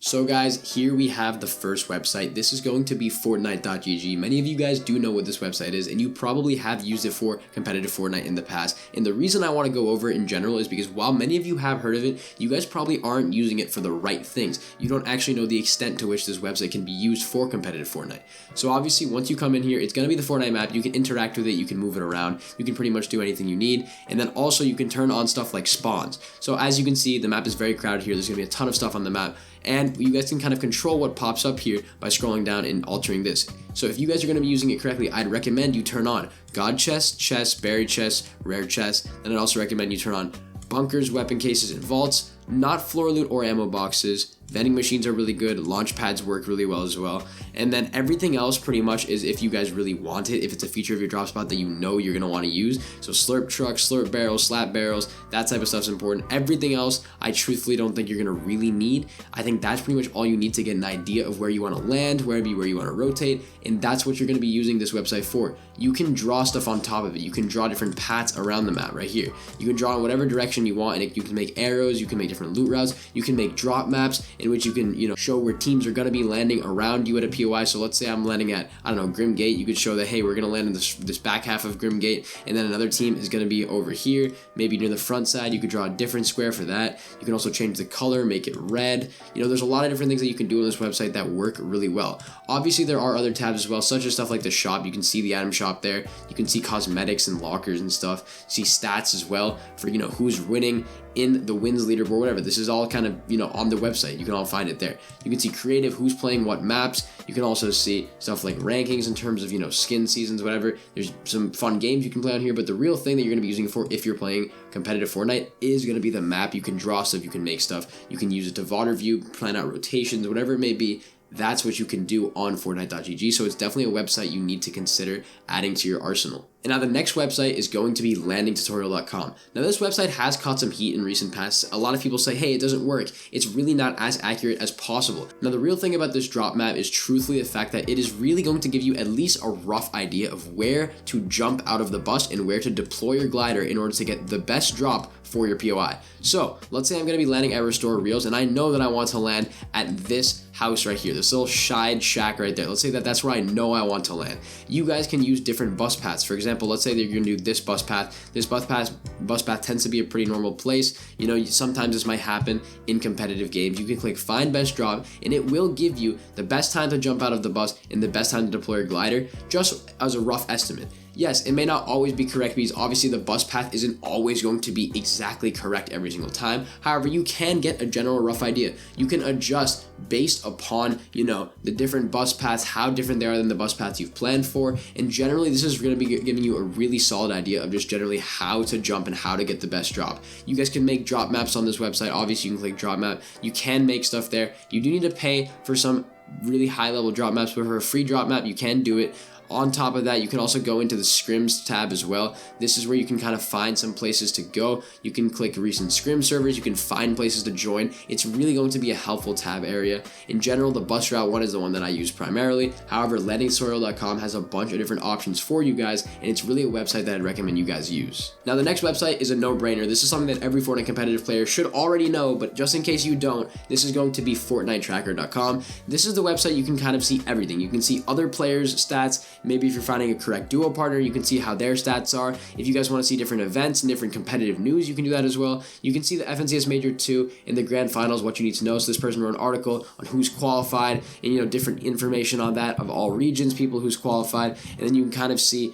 So guys, here we have the first website. This is going to be Fortnite.gg. Many of you guys do know what this website is, and you probably have used it for competitive Fortnite in the past. And the reason I want to go over it in general is because while many of you have heard of it, you guys probably aren't using it for the right things. You don't actually know the extent to which this website can be used for competitive Fortnite. So obviously, once you come in here, it's going to be the Fortnite map. You can interact with it, you can move it around, you can pretty much do anything you need. And then also you can turn on stuff like spawns. So as you can see, the map is very crowded here. There's going to be a ton of stuff on the map. And you guys can kind of control what pops up here by scrolling down and altering this. So if you guys are going to be using it correctly, I'd recommend you turn on God chest, chest, buried chest, rare chest, and I'd also recommend you turn on bunkers, weapon cases, and vaults, not floor loot or ammo boxes. Vending machines are really good, launch pads work really well as well, and then everything else pretty much is if you guys really want it, if it's a feature of your drop spot that you know you're going to want to use. So slurp trucks, slurp barrels, slap barrels, that type of stuff's important. Everything else I truthfully don't think you're going to really need. I think that's pretty much all you need to get an idea of where you want to land, where you want to rotate, and that's what you're going to be using this website for. You can draw stuff on top of it. You can draw different paths around the map right here. You can draw in whatever direction you want, and you can make arrows, you can make different loot routes, you can make drop maps in which you can, show where teams are going to be landing around you at a POI. So let's say I'm landing at, Grim Gate. You could show that, hey, we're going to land in this back half of Grim Gate, and then another team is going to be over here, maybe near the front side. You could draw a different square for that. You can also change the color, make it red. There's a lot of different things that you can do on this website that work really well. Obviously, there are other tabs as well, such as stuff like the shop. You can see the item shop there. You can see cosmetics and lockers and stuff. See stats as well for, who's winning in the wins leaderboard, whatever. This is all kind of, on the website. You can all find it there. You can see creative, who's playing what maps. You can also see stuff like rankings in terms of, skin seasons, whatever. There's some fun games you can play on here, but the real thing that you're going to be using it for if you're playing competitive Fortnite is going to be the map. You can draw stuff, you can make stuff, you can use it to VOD review, plan out rotations, whatever it may be. That's what you can do on Fortnite.gg, so it's definitely a website you need to consider adding to your arsenal. And now the next website is going to be landingtutorial.com. Now this website has caught some heat in recent past. A lot of people say, hey, it doesn't work. It's really not as accurate as possible. Now the real thing about this drop map is truthfully the fact that it is really going to give you at least a rough idea of where to jump out of the bus and where to deploy your glider in order to get the best drop for your POI. So let's say I'm going to be landing at Restore Reels, and I know that I want to land at this house right here, this little shied shack right there. Let's say that that's where I know I want to land. You guys can use different bus paths. For example, let's say that you're going to do this bus path. This bus path tends to be a pretty normal place. Sometimes this might happen in competitive games. You can click find best drop, and it will give you the best time to jump out of the bus and the best time to deploy your glider, just as a rough estimate. Yes, it may not always be correct because obviously the bus path isn't always going to be exactly correct every single time. However, you can get a general rough idea. You can adjust based upon, the different bus paths, how different they are than the bus paths you've planned for. And generally, this is going to be giving you a really solid idea of just generally how to jump and how to get the best drop. You guys can make drop maps on this website. Obviously, you can click drop map. You can make stuff there. You do need to pay for some really high level drop maps, but for a free drop map, you can do it. On top of that, you can also go into the scrims tab as well. This is where you can kind of find some places to go. You can click recent scrim servers. You can find places to join. It's really going to be a helpful tab area. In general, the bus route one is the one that I use primarily. However, landingtutorial.com has a bunch of different options for you guys, and it's really a website that I'd recommend you guys use. Now, the next website is a no-brainer. This is something that every Fortnite competitive player should already know, but just in case you don't, this is going to be FortniteTracker.com. This is the website you can kind of see everything. You can see other players' stats. Maybe if you're finding a correct duo partner, you can see how their stats are. If you guys want to see different events and different competitive news, you can do that as well. You can see the FNCS Major 2 in the grand finals, what you need to know. So this person wrote an article on who's qualified and, different information on that of all regions, people who's qualified. And then you can kind of see,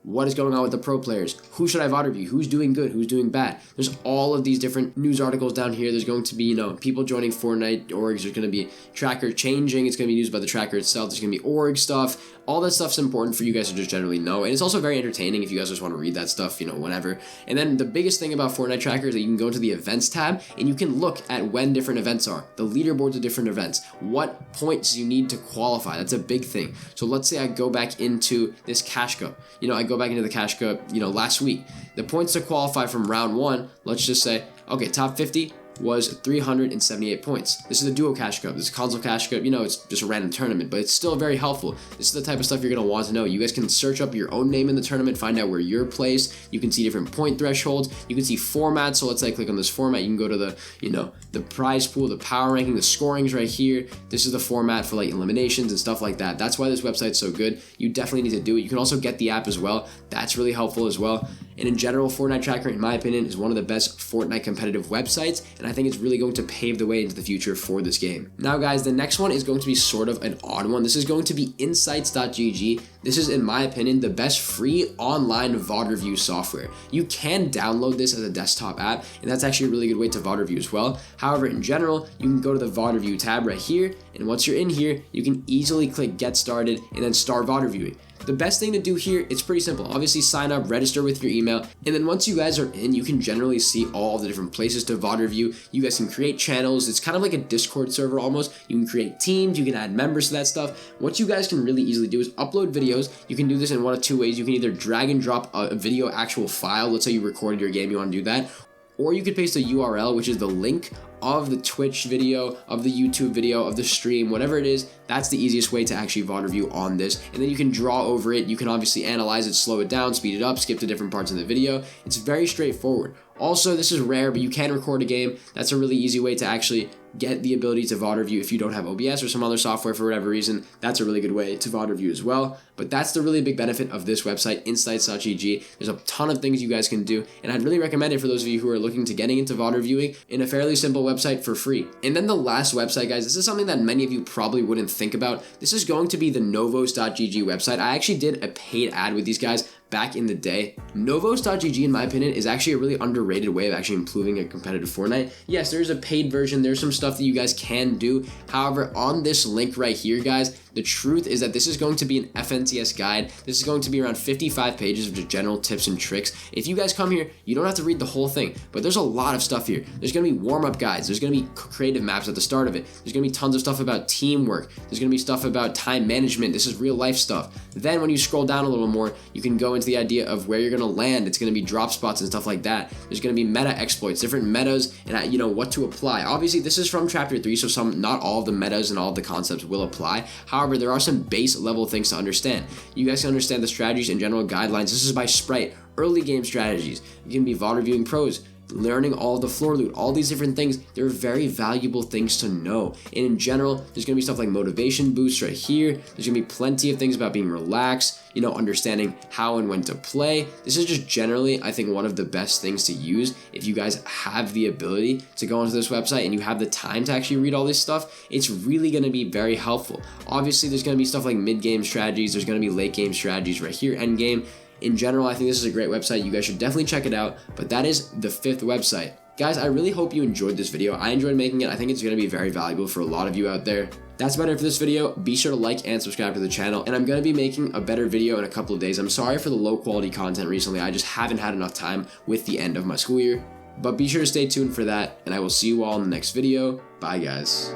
what is going on with the pro players? Who should I VOD review? Who's doing good? Who's doing bad? There's all of these different news articles down here. There's going to be, people joining Fortnite orgs. There's going to be tracker changing. It's going to be used by the tracker itself. There's going to be org stuff. All that stuff's important for you guys to just generally know. And it's also very entertaining if you guys just want to read that stuff, whenever. And then the biggest thing about Fortnite Tracker is that you can go to the events tab and you can look at when different events are, the leaderboards of different events, what points you need to qualify. That's a big thing. So let's say I go back into this Cash Cup. I go back into the Cash Cup, last week. The points to qualify from round one, let's just say, okay, top 50, was 378 points. This is a duo cash cup. This is console cash cup. You know, it's just a random tournament, but it's still very helpful. This is the type of stuff you're going to want to know. You guys can search up your own name in the tournament, find out where you're placed. You can see different point thresholds. You can see formats. So let's say click on this format. You can go to the, you know, the prize pool, the power ranking, the scorings right here. This is the format for like eliminations and stuff like that. That's why this website's so good. You definitely need to do it. You can also get the app as well. That's really helpful as well. And in general, Fortnite Tracker, in my opinion, is one of the best Fortnite competitive websites, and I think it's really going to pave the way into the future for this game. Now guys, the next one is going to be sort of an odd one. This is going to be Insights.gg. This is, in my opinion, the best free online VOD review software. You can download this as a desktop app, and that's actually a really good way to VOD review as well. However, in general, you can go to the VOD review tab right here, and once you're in here, you can easily click Get Started and then start VOD reviewing. The best thing to do here, it's pretty simple. Obviously sign up, register with your email, and then once you guys are in, you can generally see all the different places to VOD review. You guys can create channels. It's kind of like a Discord server almost. You can create teams, you can add members to that stuff. What you guys can really easily do is upload videos. You can do this in one of two ways. You can either drag and drop a video actual file. Let's say you recorded your game, you want to do that. Or you could paste a URL, which is the link of the Twitch video, of the YouTube video, of the stream, whatever it is. That's the easiest way to actually VOD review on this. And then you can draw over it. You can obviously analyze it, slow it down, speed it up, skip to different parts of the video. It's very straightforward. Also, this is rare, but you can record a game. That's a really easy way to actually get the ability to VOD review if you don't have OBS or some other software for whatever reason. That's a really good way to VOD review as well. But that's the really big benefit of this website, Insights.gg. There's a ton of things you guys can do, and I'd really recommend it for those of you who are looking to getting into VOD reviewing in a fairly simple website for free. And then the last website, guys, this is something that many of you probably wouldn't think about. This is going to be the Novos.gg website. I actually did a paid ad with these guys back in the day. Novos.gg, in my opinion, is actually a really underrated way of actually improving a competitive Fortnite. Yes, there's a paid version. There's some stuff that you guys can do. However, on this link right here, guys, the truth is that this is going to be an FNCS guide. This is going to be around 55 pages of just general tips and tricks. If you guys come here, you don't have to read the whole thing, but there's a lot of stuff here. There's going to be warm-up guides. There's going to be creative maps at the start of it. There's going to be tons of stuff about teamwork. There's going to be stuff about time management. This is real life stuff. Then when you scroll down a little more, you can go into the idea of where you're going to land. It's going to be drop spots and stuff like that. There's going to be meta exploits, different metas, and what to apply. Obviously, this is from chapter 3, so not all of the metas and all of the concepts will apply. However, there are some base level things to understand. You guys can understand the strategies and general guidelines. This is by Sprite. Early game strategies. You can be VOD reviewing pros, learning all the floor loot, all these different things. They're very valuable things to know. And in general, there's going to be stuff like motivation boosts right here. There's going to be plenty of things about being relaxed, understanding how and when to play. This is just generally, I think, one of the best things to use if you guys have the ability to go onto this website and you have the time to actually read all this stuff. It's really going to be very helpful. Obviously, there's going to be stuff like mid-game strategies. There's going to be late-game strategies right here, end game. In general, I think this is a great website. You guys should definitely check it out, but that is the 5th website. Guys, I really hope you enjoyed this video. I enjoyed making it. I think it's going to be very valuable for a lot of you out there. That's about it for this video. Be sure to like and subscribe to the channel, and I'm going to be making a better video in a couple of days. I'm sorry for the low quality content recently. I just haven't had enough time with the end of my school year, but be sure to stay tuned for that, and I will see you all in the next video. Bye, guys.